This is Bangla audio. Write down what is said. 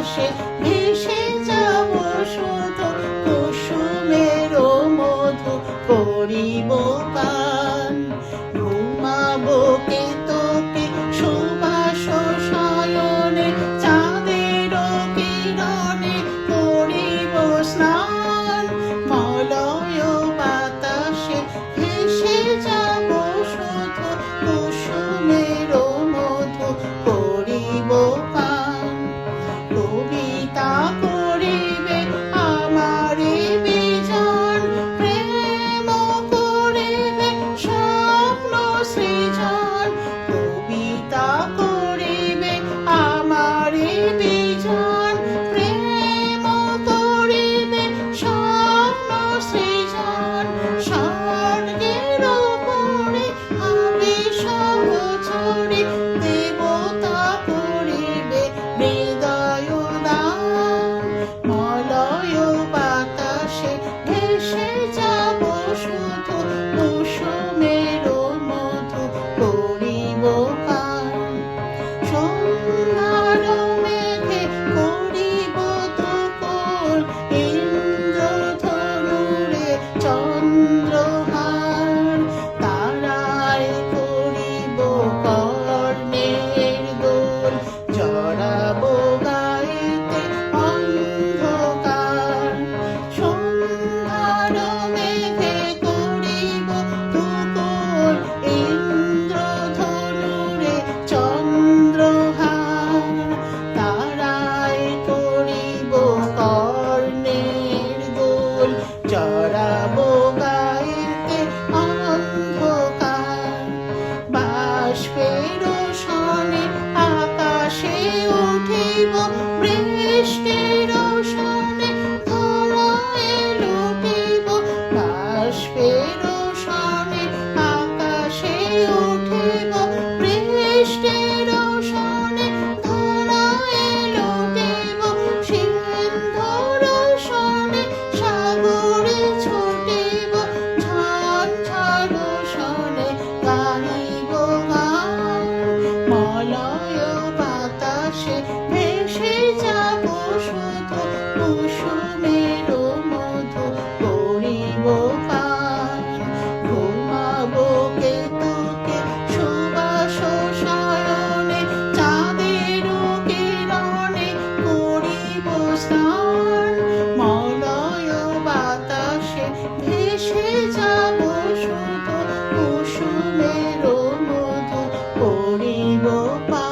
বাতাসে ভেসে যাব শুধু কুসুমের মধু করিব পান। ঘুমাবো কে তোকে সুবাস শয়নে চাঁদের কিরণে করিব স্নান। মলয় বাতাসে ভেসে যাব শুধু কুসুমের মধু করিব পান। কবিতা করিবে আমারে বিজন, প্রেম করিবে স্বপ্ন সৃজন। কবিতা করিবে আমারে বিজন, প্রেম করিবে স্বপ্ন সৃজন। স্বর্গের উপরে হবে সহচরে দেবতা করিবে হৃদয় দান। মলয় বাতাসে ভেসে যাব শুধু কুসুমের মধু করিব পান। সন্ধ্যার মেঘে করিব দুপুর, ইন্দ্রধনুরে চন্দ্রহার। তারায় করিব কর্ণের দোল, জড়াবো গায়েতে অন্ধকার। সন্ধ্যার মেঘে করিব দুপুর, ইন্দ্রধনুরে চন্দ্রহার। তারায় করিব কর্ণের দোল, জড়াবো গায়েতে অন্ধকার। বাষ্পের সনে আকাশে উঠিব, বৃষ্টির সনে ধরায় লুটিব। বাষ্পের সনে আকাশে উঠিব, বৃষ্টির সনে ধরায় লুটিব। সিন্ধুর সনে সাগরে ছুটিব, ঝঞ্ঝার সনে গাহিব গান। মলয় বাতাসে ভেসে যাব শুধু কুসুমের মধু করিব পান। ঘুমাবো কে তোকে সুবাস শয়নে চাঁদের কিরণে করিব স্নান। মলয় বাতাসে ভেসে যাব শুধু কুসুমের মধু করিব পান।